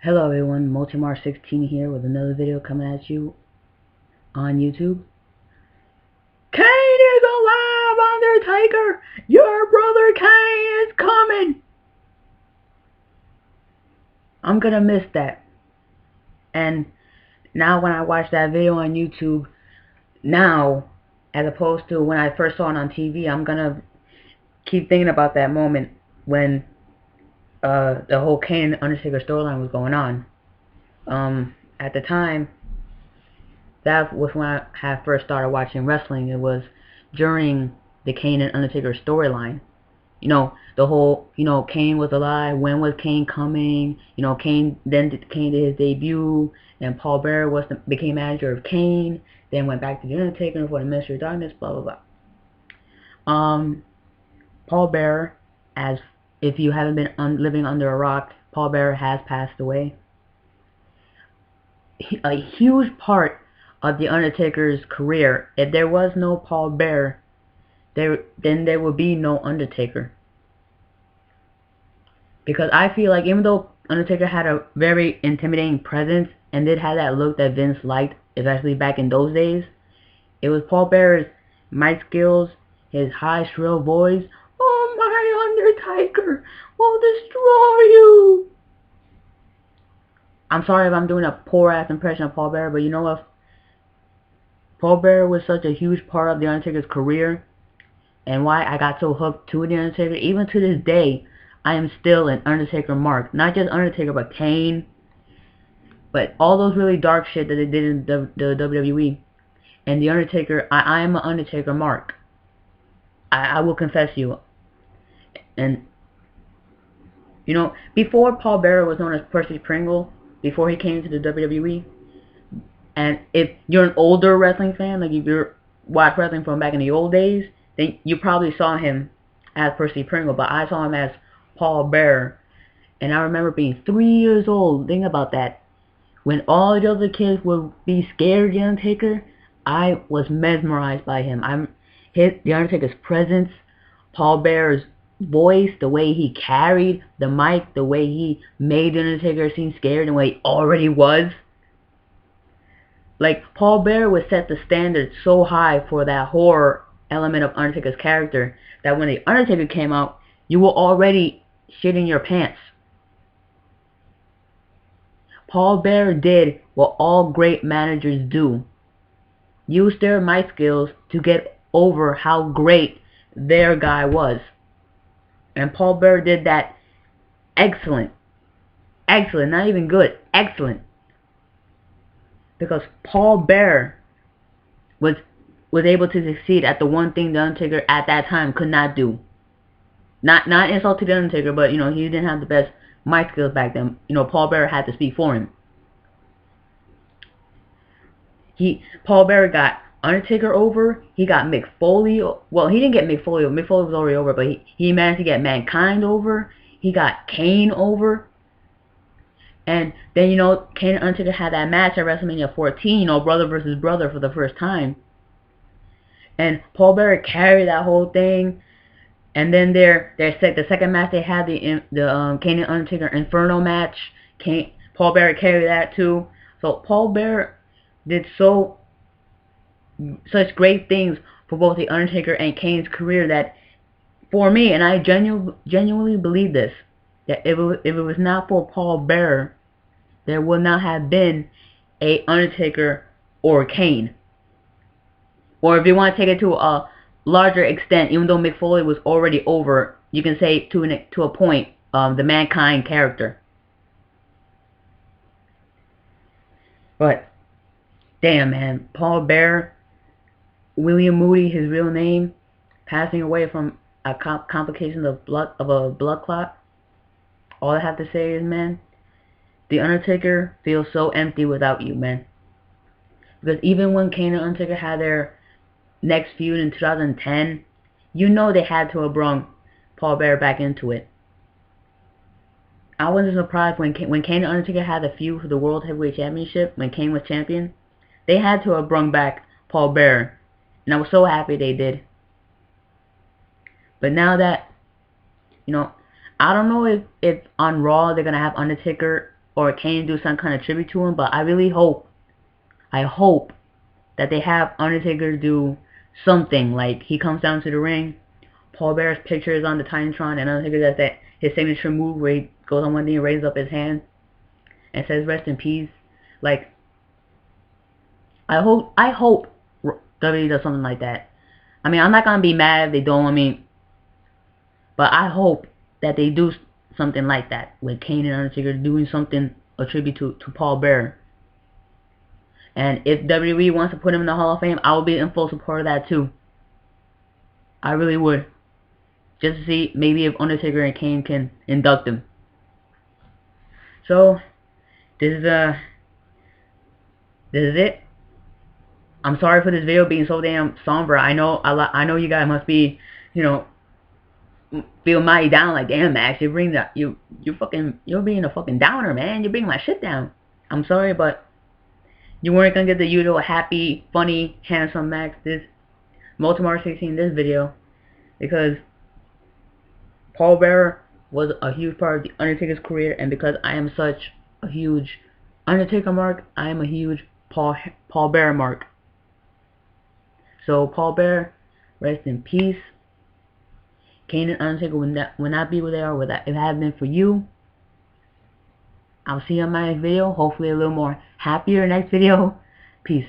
Hello everyone, Multimar16 here with another video coming at you on YouTube. Kane is alive, Undertaker! Your brother Kane is coming! I'm gonna miss that. And now when I watch that video on YouTube, now, as opposed to when I first saw it on TV, I'm gonna keep thinking about that moment when the whole Kane and Undertaker storyline was going on. At the time, that was when I had first started watching wrestling. It was during the Kane and Undertaker storyline. The whole, Kane was alive. When was Kane coming? Kane Kane did his debut, and Paul Bearer became manager of Kane. Then went back to the Undertaker for the Ministry of Darkness. Blah blah blah. Paul Bearer, as if you haven't been living under a rock, Paul Bearer has passed away. A huge part of the Undertaker's career. If there was no Paul Bearer, then there would be no Undertaker. Because I feel like even though Undertaker had a very intimidating presence and did have that look that Vince liked, especially back in those days, it was Paul Bearer's mic skills, his high shrill voice. Oh my Undertaker will destroy you. I'm sorry if I'm doing a poor ass impression of Paul Bearer, but you know what? Paul Bearer was such a huge part of the Undertaker's career, and why I got so hooked to the Undertaker. Even to this day, I am still an Undertaker mark. Not just Undertaker, but Kane. But all those really dark shit that they did in the WWE. And the Undertaker, I am an Undertaker mark. I will confess you. And, before Paul Bearer was known as Percy Pringle, before he came to the WWE, and if you're an older wrestling fan, like if you're watch wrestling from back in the old days, then you probably saw him as Percy Pringle, but I saw him as Paul Bearer. And I remember being 3 years old. Think about that. When all the other kids would be scared of The Undertaker, I was mesmerized by him. The Undertaker's presence, Paul Bearer's voice, the way he carried the mic, the way he made The Undertaker seem scared, the way he already was. Like, Paul Bearer would set the standard so high for that horror element of Undertaker's character that when The Undertaker came out, you were already shitting your pants. Paul Bearer did what all great managers do. Use their mic skills to get over how great their guy was. And Paul Bearer did that excellent. Excellent, not even good, excellent. Because Paul Bearer was able to succeed at the one thing The Undertaker at that time could not do. Not insult to The Undertaker, but he didn't have the best mic skills back then. Paul Bearer had to speak for him. Paul Bearer got Undertaker over. He got Mick Foley. Well, he didn't get Mick Foley over. Mick Foley was already over, but he managed to get Mankind over. He got Kane over. And then, Kane and Undertaker had that match at WrestleMania 14, brother versus brother for the first time. And Paul Bearer carried that whole thing. And then the second match they had, the Kane and Undertaker Inferno match. Paul Bearer carried that too. So Paul Bearer did such great things for both the Undertaker and Kane's career that, for me, and I genuinely believe this, that if it was not for Paul Bearer, there would not have been a Undertaker or Kane. Or if you want to take it to a larger extent, even though Mick Foley was already over, you can say to a point, the Mankind character. But damn, man, Paul Bearer, William Moody, his real name, passing away from a complication of a blood clot. All I have to say is, man, The Undertaker feels so empty without you, man. Because even when Kane and Undertaker had their next feud in 2010, they had to have brought Paul Bearer back into it. I wasn't surprised when Kane and Undertaker had the feud for the World Heavyweight Championship, when Kane was champion. They had to have brought back Paul Bearer, and I was so happy they did. But now that, I don't know if on Raw they're going to have Undertaker or Kane do some kind of tribute to him, but I really hope, I hope that they have Undertaker do something, like he comes down to the ring, Paul Bear's picture is on the Titantron, and Undertaker does that, his signature move where he goes on one knee and raises up his hand and says rest in peace. Like, I hope WWE does something like that. I mean, I'm not gonna be mad if they don't, I mean, but I hope that they do something like that, with Kane and Undertaker doing something, a tribute to Paul Bearer. And if WWE wants to put him in the Hall of Fame, I will be in full support of that too. I really would. Just to see maybe if Undertaker and Kane can induct him. So, this is it. I'm sorry for this video being so damn somber. I know you guys must be, you know, feel mighty down, like, damn, Max, you're being a fucking downer, man. You're bringing my shit down. I'm sorry, but you weren't gonna get the usual happy, funny, handsome Max this Multimar 16 this video, because Paul Bearer was a huge part of the Undertaker's career, and because I am such a huge Undertaker mark, I am a huge Paul Bearer mark. So Paul Bearer, rest in peace. Kane and Undertaker will not be where they are if it hadn't been for you. I'll see you on my next video. Hopefully a little more happier next video. Peace.